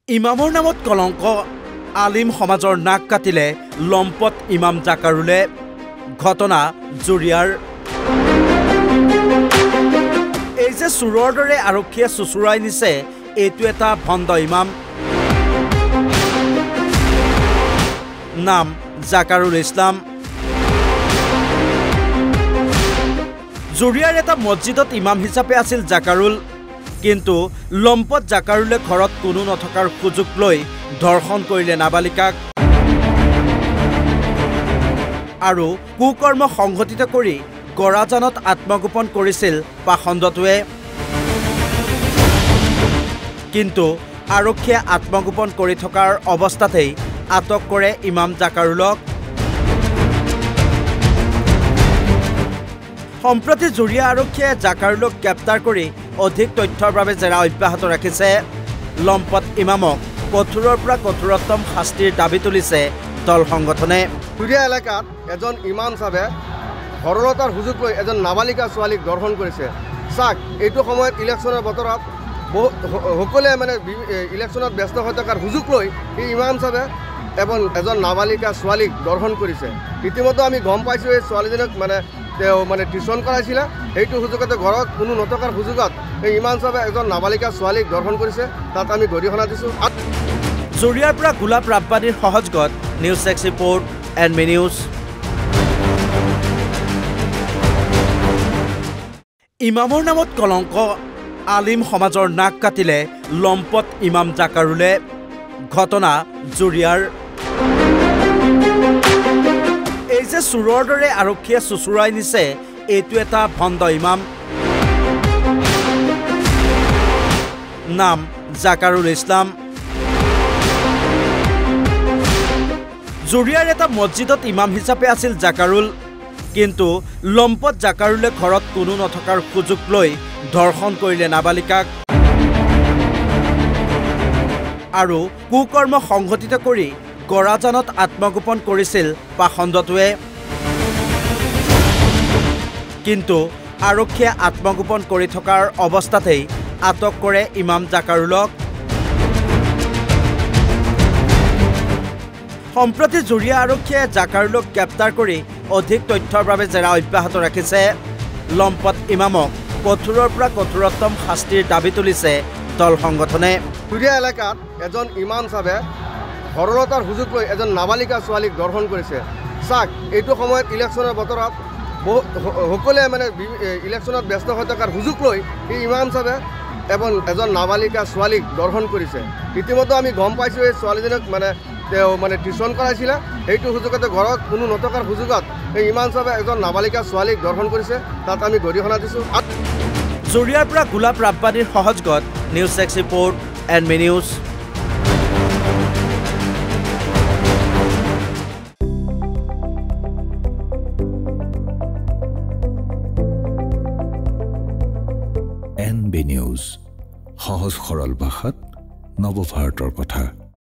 ইমামৰ নামত কলংক আলিম সমাজৰ নাক কাটিলে লম্পট ইমাম জাকাৰুলে ঘটনা জুৰিয়াৰ এই যে চুৰৰ দৰে আৰক্ষীয়ে চুচুৰাই নিছে এইটো এটা ভণ্ড ইমাম নাম জাকাৰুল ইছলাম জুৰিয়াৰ এটা মছজিদত ইমাম হিচাপে আছিল জাকাৰুল কিন্তু লম্পট জাকাৰুলে ঘৰত কোনো নথকাৰ সুযোগ লৈ ধৰ্ষণ কৰিলে নাবালিকাক আৰু কুকৰ্ম সংঘটিত কৰি গৰাজানত আত্মগোপন কৰিছিল পাখণ্ডটোৱে কিন্তু আৰক্ষীয়ে আত্মগোপন কৰি থকাৰ অৱস্থাতেই আটক কৰে ইমাম জাকাৰুলক সম্প্ৰতি জুৰিয়া আৰক্ষীয়ে জাকাৰুলক গ্ৰেপ্তাৰ কৰি অধিক তথ্যৰ বাবে জেৰা অব্যাহত ৰাখিছে লম্পট ইমামক কঠোৰৰ পৰা কঠোৰতম শাস্তিৰ দাবী তুলিছে দল সংগঠনে জুৰিয়া এলেকাত এজন ইমাম সাহেবে সৰলতাৰ সুযোগ লৈ এজন নাবালিকা ছোৱালীক দৰ্শন কৰিছে চাক এইটো সময়ত ইলেকশ্যনৰ বতৰত সকলোৱে মানে ইলেকশ্যনত ব্যস্ত হৈ থকাৰ সুযোগ লৈ এই ইমাম সাহেবে এজন নাবালিকা ছোৱালীক দৰ্শন কৰিছে ইতিমধ্যে আমি গম পাইছোঁ এই ছোৱালীজনীক মানে টিউশ্যন কৰাইছিলে সেইটো সুযোগতে ঘৰত কোনো নথকাৰ সুযোগত এই ইমাম সাহেবে এজন নাবালিকা ছোৱালীক দৰ্শন কৰিছে তাত আমি গৰিহণা দিছোঁ জুৰিয়াৰ পৰা গোলাপ ৰাব্বানীৰ সহজগত news X report NB news ইমামৰ নামত কলংক আলিম সমাজৰ নাক কাটিলে লম্পট ইমাম জাকাৰুলে ঘটনা জুৰিয়াৰ এই যে চুৰৰ দৰে আৰক্ষীয়ে চুচুৰাই নিছে এইটো এটা ভণ্ড ইমাম নাম জাকাৰুল ইছলাম জুৰিয়াৰ এটা মছজিদত ইমাম হিচাপে আছিল জাকাৰুল কিন্তু লম্পট জাকাৰুলে ঘৰত কোনো নথকাৰ সুযোগ লৈ ধৰ্ষণ কৰিলে নাবালিকাক আৰু কুকৰ্ম সংঘটিত কৰি গৰাজানত আত্মগোপন কৰিছিল পাখণ্ডটোৱে কিন্তু আৰক্ষীয়ে আত্মগোপন কৰি থকাৰ অৱস্থাতেই আটক কৰে ইমাম জাকাৰুলক সম্প্ৰতি জুৰিয়া আৰক্ষীয়ে জাকাৰুলক গ্ৰেপ্তাৰ কৰি অধিক তথ্যৰ বাবে জেৰা অব্যাহত ৰাখিছে লম্পট ইমামক কঠোৰৰ পৰা কঠোৰতম শাস্তিৰ দাবী তুলিছে দল সংগঠনে জুৰিয়া এলেকাত এজন ইমাম সাহেবে সৰলতাৰ সুযোগ লৈ এজন নাবালিকা ছোৱালীক দৰ্শন কৰিছে চাক এইটো সময়ত ইলেকশ্যনৰ বতৰত সকলোৱে মানে ইলেকশ্যনত ব্যস্ত হৈ থকাৰ সুযোগ লৈ এই ইমাম সাহেবে এজন নাবালিকা ছোৱালীক দৰ্শন কৰিছে ইতিমধ্যে আমি গম পাইছোঁ এই ছোৱালীজনীক মানে টিউশ্যন কৰাইছিলে সেইটো সুযোগতে ঘৰত কোনো নথকাৰ সুযোগত এই ইমাম সাহেবে এজন নাবালিকা ছোৱালীক দৰ্শন কৰিছে তাত আমি গৰিহণা দিছোঁ জুৰিয়াৰ পৰা গোলাপ ৰাব্বানীৰ সহজগত news X report NB news NB news সহজ সৰল ভাষাত নৱভাৰতৰ কথা।